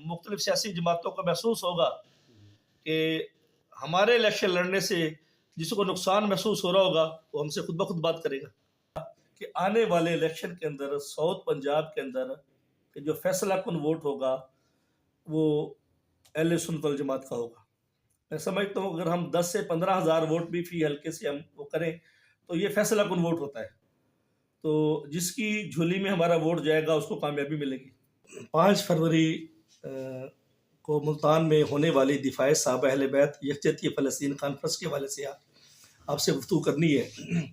मुख्तलिफ सियासी जमातों को महसूस होगा कि हमारे इलेक्शन लड़ने से जिसको नुकसान महसूस हो रहा होगा वो हमसे खुद ब खुद बात करेगा कि आने वाले इलेक्शन के अंदर साउथ पंजाब के अंदर कि जो फैसला कुन वोट होगा वो अहले सुन्नत वल जमात का होगा। मैं समझता हूँ अगर हम 10 से 15 हज़ार वोट भी फी हल्के से हम वो करें तो ये फैसला कुन वोट होता है, तो जिसकी झोली में हमारा वोट जाएगा उसको कामयाबी मिलेगी। 5 फरवरी को मुल्तान में होने वाली दिफाए साहब अहले बैत यकजहती फ़लस्तीन कॉन्फ्रेंस के हवाले से आपसे गुफ्तगू करनी है।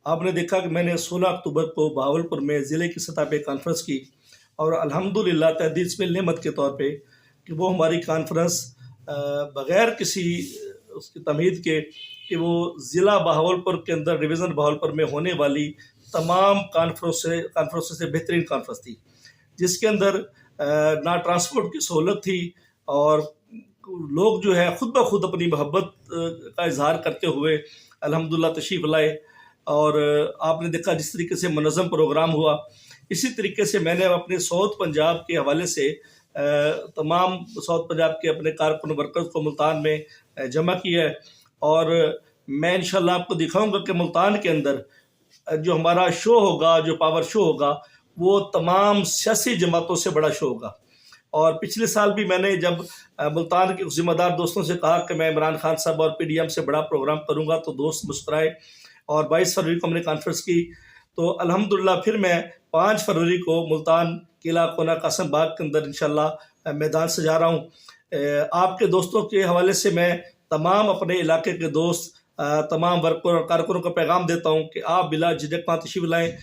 आपने देखा कि मैंने 16 अक्टूबर को बहावलपुर में ज़िले की सतह पे कॉन्फ्रेंस की और अल्हम्दुलिल्लाह तहदीद में नेमत के तौर पे कि वो हमारी कॉन्फ्रेंस बग़ैर किसी उसकी तमहीद के कि वो ज़िला बहावलपुर के अंदर डिवीज़न बहावलपुर में होने वाली तमाम कॉन्फ्रेंस से बेहतरीन कॉन्फ्रेंस थी, जिसके अंदर ना ट्रांसपोर्ट की सहूलत थी और लोग जो है खुद ब खुद अपनी मोहब्बत का इजहार करते हुए अल्हम्दुलिल्लाह तशरीफ़ लाए। और आपने देखा जिस तरीके से मुनज़्ज़म प्रोग्राम हुआ, इसी तरीके से मैंने अपने साउथ पंजाब के हवाले से तमाम साउथ पंजाब के अपने कारकुन वर्कर्स को मुल्तान में जमा किया है और मैं इंशाल्लाह आपको दिखाऊंगा कि मुल्तान के अंदर जो हमारा शो होगा, जो पावर शो होगा, वो तमाम सियासी जमातों से बड़ा शो होगा। और पिछले साल भी मैंने जब मुल्तान के ज़िम्मेदार दोस्तों से कहा कि मैं इमरान खान साहब और PDM से बड़ा प्रोग्राम करूंगा तो दोस्त मुस्कुराए और 22 फरवरी को हमने कॉन्फ्रेंस की। तो अल्हम्दुलिल्लाह फिर मैं 5 फरवरी को मुल्तान किला कोना कासिम बाग के अंदर इंशाल्लाह मैदान सजा रहा हूँ। आपके दोस्तों के हवाले से मैं तमाम अपने इलाके के दोस्त तमाम वर्कर और कारकुनों को पैगाम देता हूँ कि आप बिला झिझक वहाँ तशरीफ़ लाएँ।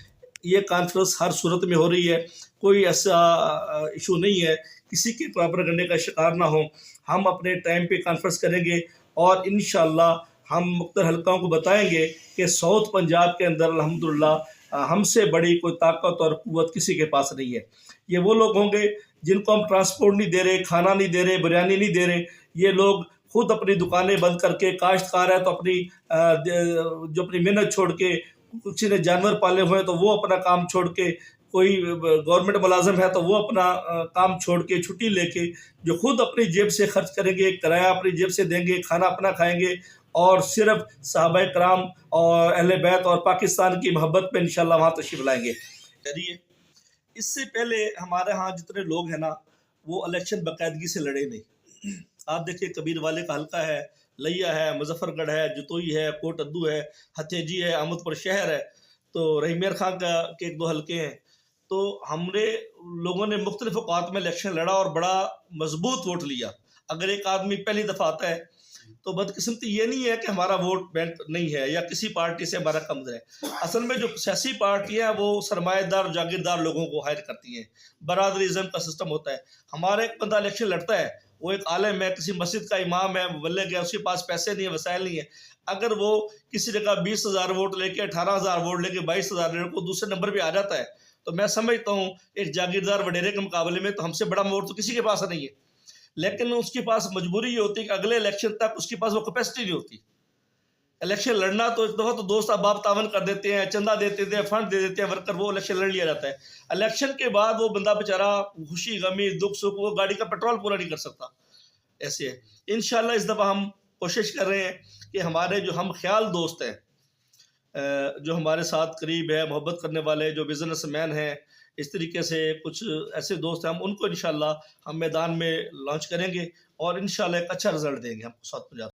ये कॉन्फ्रेंस हर सूरत में हो रही है, कोई ऐसा इशू नहीं है, किसी के प्रोपेगेंडे का शिकार ना हो। हम अपने टाइम पे कॉन्फ्रेंस करेंगे और इंशाल्लाह हम मुख्तलिफ हल्काओं को बताएंगे कि साउथ पंजाब के अंदर अल्हम्दुलिल्लाह हमसे बड़ी कोई ताकत और क़ुव्वत किसी के पास नहीं है। ये वो लोग होंगे जिनको हम ट्रांसपोर्ट नहीं दे रहे, खाना नहीं दे रहे, बिरयानी नहीं दे रहे। ये लोग खुद अपनी दुकानें बंद करके, काश्तकार है तो अपनी जो अपनी मेहनत छोड़ के, किसी ने जानवर पाले हुए हैं तो वो अपना काम छोड़ के, कोई गवर्नमेंट मुलाजिम है तो वो अपना काम छोड़ के छुट्टी लेके जो खुद अपनी जेब से खर्च करेंगे, किराया अपनी जेब से देंगे, खाना अपना खाएंगे और सिर्फ सहाबाए कराम और अहले बैत और पाकिस्तान की मोहब्बत पे इंशाल्लाह वहाँ तशरीफ़ लाएंगे। करिए इससे पहले हमारे यहाँ जितने लोग हैं ना वो इलेक्शन बाकायदगी से लड़े नहीं। आप देखिए कबीर वाले का हल्का है, लिया है, मुजफ्फरगढ़ है, जतोई है, कोट अद्दू है, हथेजी है, अहमदपुर शहर है, तो रहीम खान का के 1-2 हल्के हैं। तो हमने लोगों ने मुख्तलिफ औकात में इलेक्शन लड़ा और बड़ा मजबूत वोट लिया। अगर एक आदमी पहली दफ़ा आता है तो बदकिस्मती ये नहीं है कि हमारा वोट बैंक नहीं है या किसी पार्टी से हमारा कम है। असल में जो सियासी पार्टियाँ हैं वो सरमाएदार जागीरदार लोगों को हायर करती हैं, बरादरीज़म का सिस्टम होता है। हमारा एक बंदा इलेक्शन लड़ता है, वो एक आलिम है, किसी मस्जिद का इमाम है, मुबल्लिग है, उसके पास पैसे नहीं है, वसाइल नहीं है। अगर वो किसी जगह 20,000 वोट लेके, 18,000 वोट लेके, 22,000 लेके दूसरे नंबर पे आ जाता है, तो मैं समझता हूँ एक जागीरदार वडेरे के मुकाबले में तो हमसे बड़ा वोट तो किसी के पास नहीं है। लेकिन उसके पास मजबूरी ये होती है कि अगले इलेक्शन तक उसके पास वो कैपेसिटी नहीं होती। इलेक्शन लड़ना तो एक दफ़ा तो दोस्त अहबाब तावन कर देते हैं, चंदा दे देते हैं, फंड दे देते हैं, वर्कर वो इलेक्शन लड़ लिया जाता है। इलेक्शन के बाद वो बंदा बेचारा खुशी गमी दुख सुख वो गाड़ी का पेट्रोल पूरा नहीं कर सकता। ऐसे है। इंशाल्लाह इस दफ़ा हम कोशिश कर रहे हैं कि हमारे जो हम ख्याल दोस्त हैं, जो हमारे साथ करीब है, मोहब्बत करने वाले जो बिजनेसमैन हैं, इस तरीके से कुछ ऐसे दोस्त हैं, हम उनको इंशाल्लाह हम मैदान में लॉन्च करेंगे और इंशाल्लाह एक अच्छा रिजल्ट देंगे हम साउथ पंजाब।